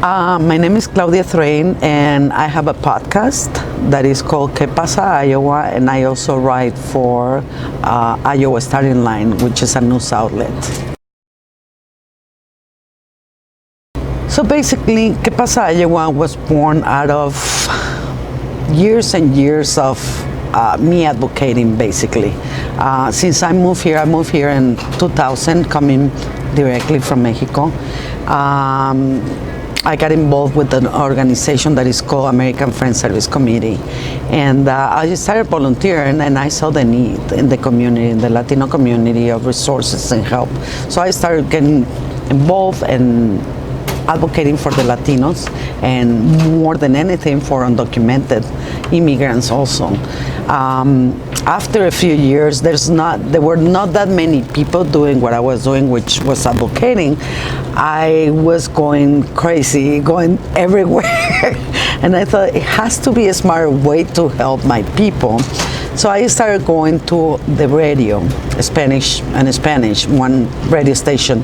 My name is Claudia Thrane, and I have a podcast that is called Qué Pasa Iowa, and I also write for Iowa Starting Line, which is a news outlet. So basically, Qué Pasa Iowa was born out of years and years of me advocating, basically. Since I moved here in 2000, coming directly from Mexico. I got involved with an organization that is called American Friends Service Committee, and I just started volunteering, and I saw the need in the community, in the Latino community, of resources and help. So I started getting involved and advocating for the Latinos, and more than anything for undocumented immigrants also. After a few years, there were not that many people doing what I was doing, which was advocating. I was going crazy, going everywhere, and I thought it has to be a smarter way to help my people. So I started going to the radio, Spanish, one radio station,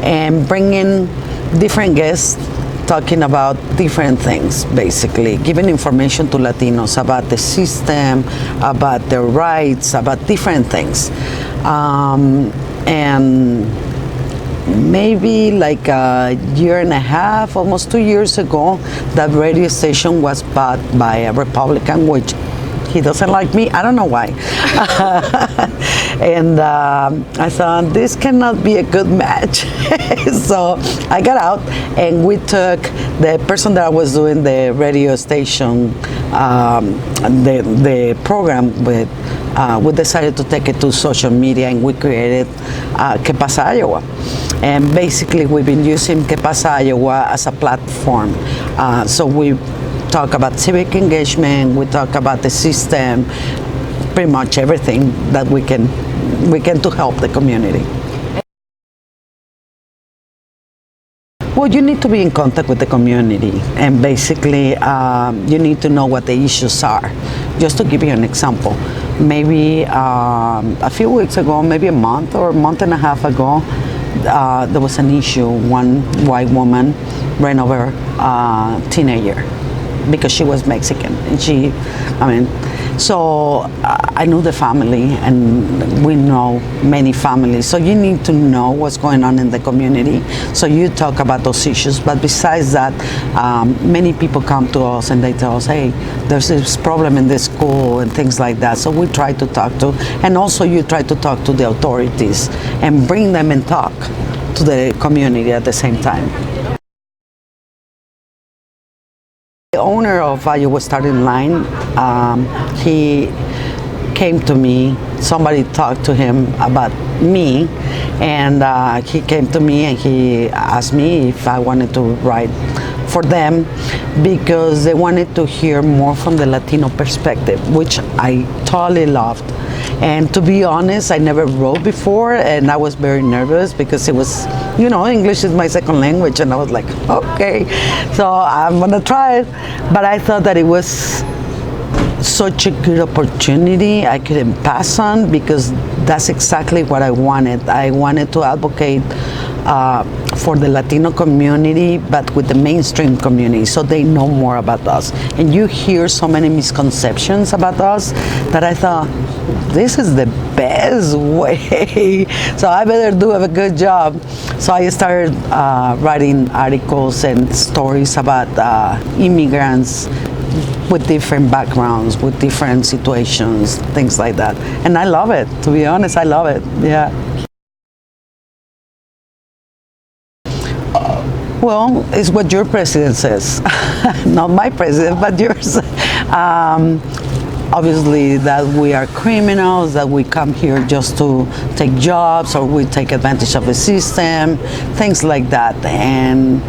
and bringing different guests talking about different things, basically giving information to Latinos about the system, about their rights, about different things. And maybe like a year and a half, almost 2 years ago, that radio station was bought by a Republican, which he doesn't like me. I don't know why. And I thought this cannot be a good match. So I got out, and we took the person that I was doing the radio station, the program with. We decided to take it to social media, and we created Qué Pasa Iowa. And basically, we've been using Qué Pasa Iowa as a platform. So we talk about civic engagement, we talk about the system, pretty much everything that we can to help the community. Well, you need to be in contact with the community, and basically you need to know what the issues are. Just to give you an example, maybe a few weeks ago, maybe a month or a month and a half ago, there was an issue. One white woman ran over a teenager because she was Mexican, and so I knew the family, and we know many families. So you need to know what's going on in the community. So you talk about those issues. But besides that, many people come to us and they tell us, hey, there's this problem in this school and things like that. So we try to talk to, and also you try to talk to the authorities and bring them and talk to the community at the same time. The owner of Iowa Starting Line, he came to me. Somebody talked to him about me, and he came to me and he asked me if I wanted to write for them, because they wanted to hear more from the Latino perspective, which I totally loved. And to be honest, I never wrote before, and I was very nervous because it was, English is my second language, and I was like, okay, so I'm gonna try it. But I thought that it was such a good opportunity I couldn't pass on, because that's exactly what I wanted. I wanted to advocate for the Latino community, but with the mainstream community, so they know more about us. And you hear so many misconceptions about us that I thought, this is the best way. So I better do a good job. So I started writing articles and stories about immigrants with different backgrounds, with different situations, things like that. And I love it, to be honest, I love it, yeah. Well, it's what your president says. Not my president, but yours. Obviously, that we are criminals, that we come here just to take jobs, or we take advantage of the system, things like that. And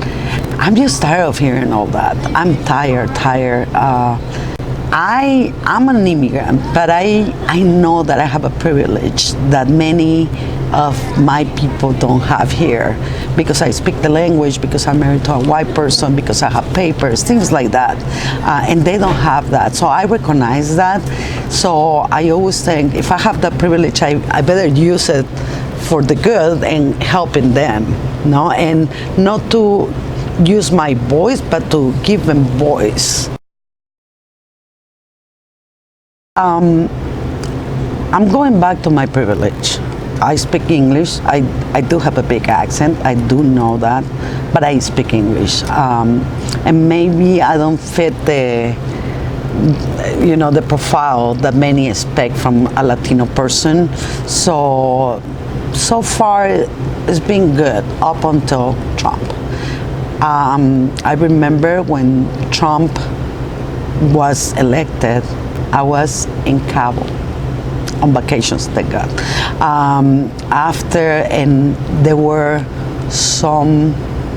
I'm just tired of hearing all that. I'm tired. I'm an immigrant, but I know that I have a privilege that many of my people don't have here, because I speak the language, because I'm married to a white person, because I have papers, things like that, and they don't have that. So I recognize that. So I always think, if I have that privilege, I better use it for the good and helping them, and not to use my voice, but to give them voice. I'm going back to my privilege. I speak English. I do have a big accent. I do know that, but I speak English. And maybe I don't fit the profile that many expect from a Latino person. So far, it's been good up until Trump. I remember when Trump was elected, I was in Cabo on vacations, thank God. And there were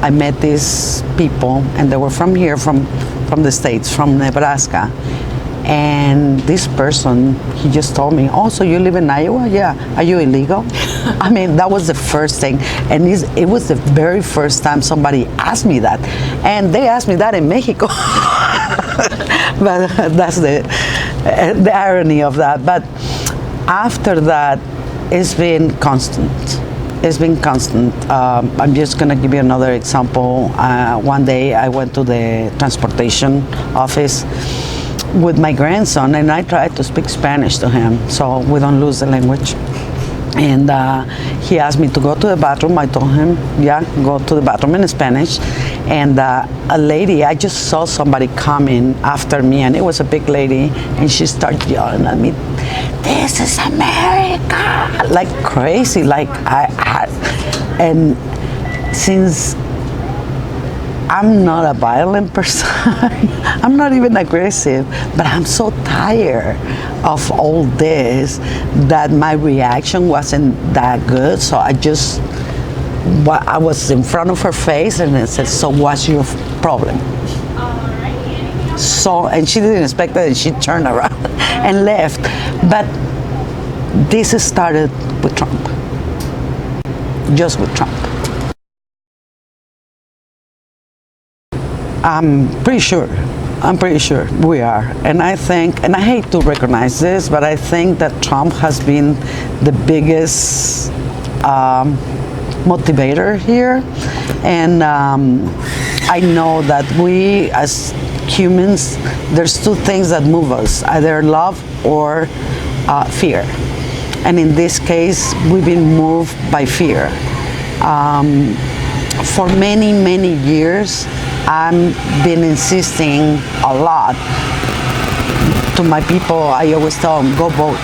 I met these people, and they were from here, from the States, from Nebraska. And this person, he just told me, "Oh, so you live in Iowa? Yeah. Are you illegal?" I mean, that was the first thing. And it was the very first time somebody asked me that. And they asked me that in Mexico. But that's the irony of that. But after that, it's been constant. It's been constant. I'm just going to give you another example. One day I went to the transportation office with my grandson, and I tried to speak Spanish to him so we don't lose the language. And he asked me to go to the bathroom. I told him, yeah, go to the bathroom in Spanish. And a lady, I just saw somebody coming after me, and it was a big lady, and she started yelling at me, "This is America!" Like crazy, and since I'm not a violent person, I'm not even aggressive, but I'm so tired of all this that my reaction wasn't that good. So I was in front of her face and I said, "So what's your problem?" And she didn't expect that, and she turned around and left. But this started with Trump, just with Trump. I'm pretty sure we are. And I think, and I hate to recognize this, but I think that Trump has been the biggest motivator here. And I know that we as humans, there's two things that move us, either love or fear. And in this case, we've been moved by fear. For many, many years, I've been insisting a lot to my people. I always tell them, go vote.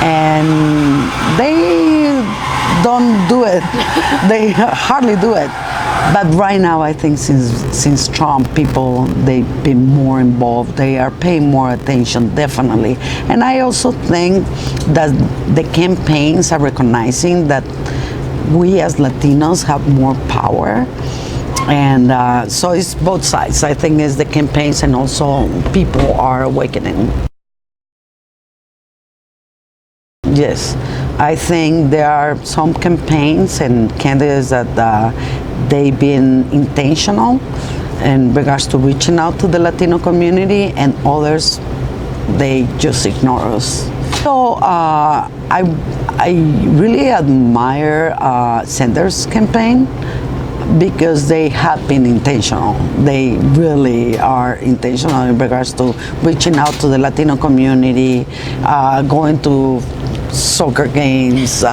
And they don't do it. They hardly do it. But right now, I think since Trump, they've been more involved. They are paying more attention, definitely. And I also think that the campaigns are recognizing that we as Latinos have more power. And so it's both sides. I think it's the campaigns, and also people are awakening. Yes, I think there are some campaigns and candidates that they've been intentional in regards to reaching out to the Latino community, and others, they just ignore us. So I really admire Sanders' campaign, because they have been intentional. They really are intentional in regards to reaching out to the Latino community, going to soccer games,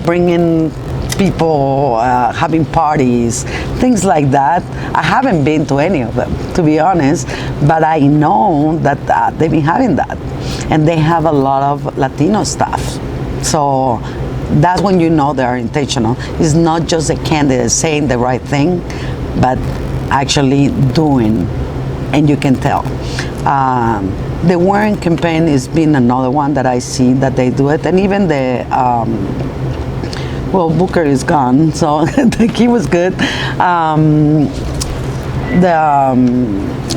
bringing people, having parties, things like that. I haven't been to any of them, to be honest, but I know that they've been having that, and they have a lot of Latino stuff. So that's when you know they're intentional. It's not just a candidate saying the right thing, but actually doing, and you can tell. The Warren campaign has been another one that I see that they do it, and even Booker is gone, so he was good.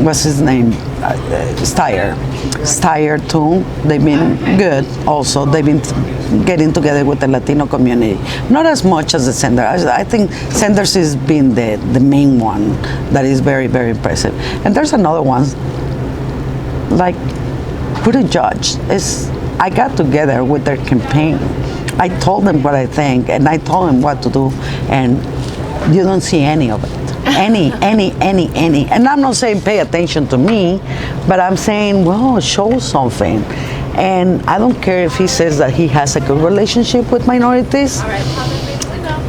What's his name? Steyer too. They've been good also. They've been getting together with the Latino community. Not as much as the Sanders. I think Sanders has been the main one that is very, very impressive. And there's another one, like Buttigieg. I got together with their campaign. I told them what I think, and I told them what to do, and you don't see any of it. any. And I'm not saying pay attention to me, but I'm saying, well, show something. And I don't care if he says that he has a good relationship with minorities.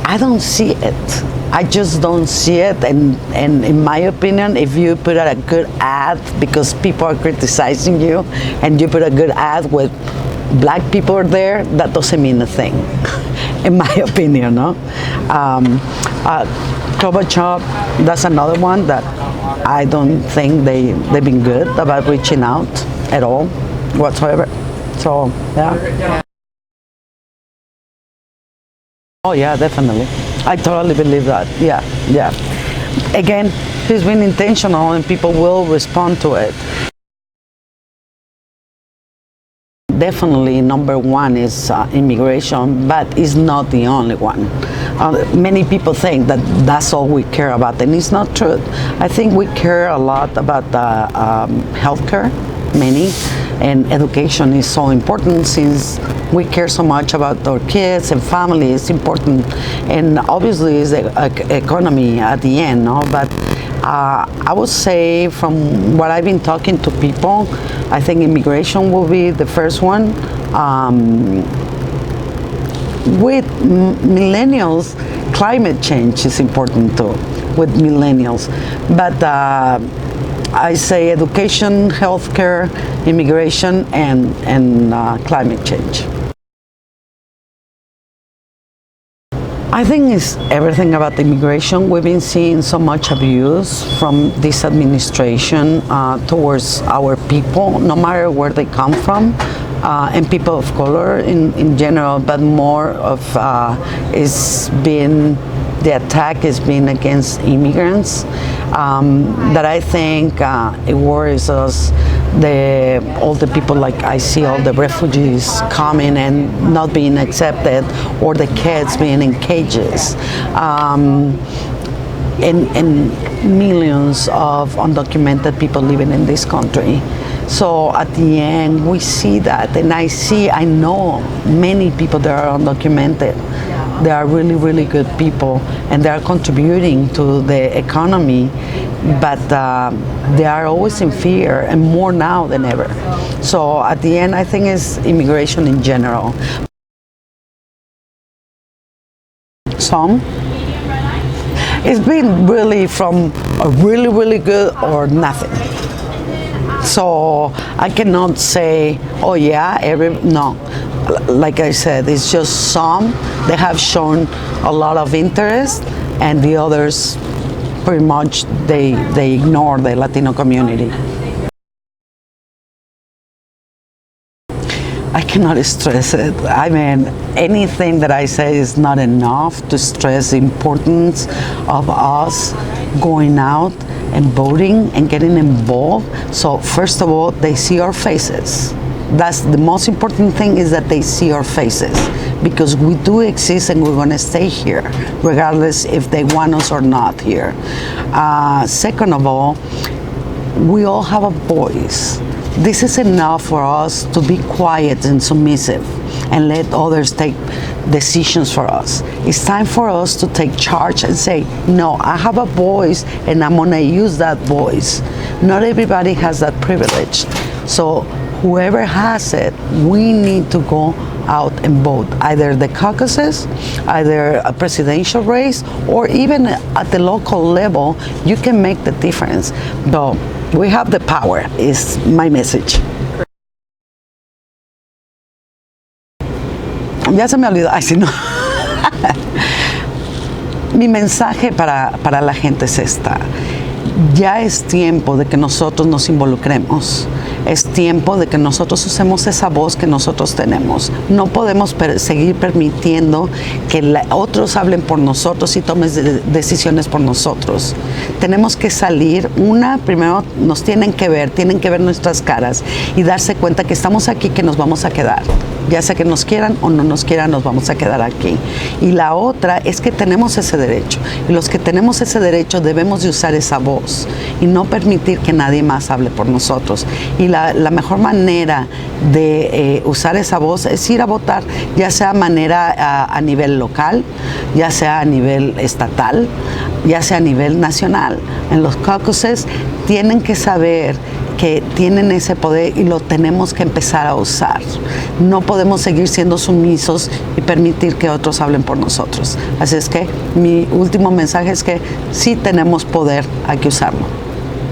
I don't see it. I just don't see it. And in my opinion, if you put out a good ad because people are criticizing you, and you put a good ad with black people are there, that doesn't mean a thing, in my opinion. No? Chop, that's another one that I don't think they've been good about reaching out at all, whatsoever. So, yeah. Oh, yeah, definitely. I totally believe that. Yeah. Again, he's been intentional and people will respond to it. Definitely number one is immigration, but it's not the only one. Many people think that that's all we care about, and it's not true. I think we care a lot about healthcare, many, and education is so important since we care so much about our kids and family. It's important, and obviously it's the economy at the end, no? But I would say from what I've been talking to people, I think immigration will be the first one. With millennials, climate change is important too, with millennials. But I say education, healthcare, immigration, and climate change. I think it's everything about immigration. We've been seeing so much abuse from this administration towards our people, no matter where they come from, and people of color in general, but more of the attack has been against immigrants. That I think it worries us. All the people, like I see all the refugees coming and not being accepted, or the kids being in cages, and millions of undocumented people living in this country. So at the end, we see that, and I know many people that are undocumented. They are really, really good people, and they are contributing to the economy, but they are always in fear, and more now than ever. So at the end, I think it's immigration in general. Some. It's been really from a really, really good or nothing. So I cannot say, oh yeah, no. Like I said, it's just some. They have shown a lot of interest, and the others, pretty much, they ignore the Latino community. I cannot stress it. I mean, anything that I say is not enough to stress the importance of us going out and voting and getting involved. So first of all, they see our faces. That's the most important thing, is that they see our faces, because we do exist and we're going to stay here, regardless if they want us or not here. Second of all, we all have a voice. This is enough for us to be quiet and submissive and let others take decisions for us. It's time for us to take charge and say, no, I have a voice and I'm gonna use that voice. Not everybody has that privilege. So whoever has it, we need to go out and vote, either the caucuses, either a presidential race, or even at the local level. You can make the difference. Though we have the power, is my message. Ya se me olvidó. Ay, si no. Mi mensaje para la gente es esta. Ya es tiempo de que nosotros nos involucremos. Es tiempo de que nosotros usemos esa voz que nosotros tenemos. No podemos seguir permitiendo que otros hablen por nosotros y tomen decisiones por nosotros. Tenemos que salir. Primero nos tienen que ver nuestras caras y darse cuenta que estamos aquí, que nos vamos a quedar. ya sea que nos quieran o no nos quieran, nos vamos a quedar aquí. Y la otra es que tenemos ese derecho, y los que tenemos ese derecho debemos de usar esa voz y no permitir que nadie más hable por nosotros. Y la mejor manera de usar esa voz es ir a votar, ya sea a nivel local, ya sea a nivel estatal, ya sea a nivel nacional. En los caucuses tienen que saber que tienen ese poder y lo tenemos que empezar a usar. No podemos seguir siendo sumisos y permitir que otros hablen por nosotros. Así es que mi último mensaje es que sí tenemos poder, hay que usarlo.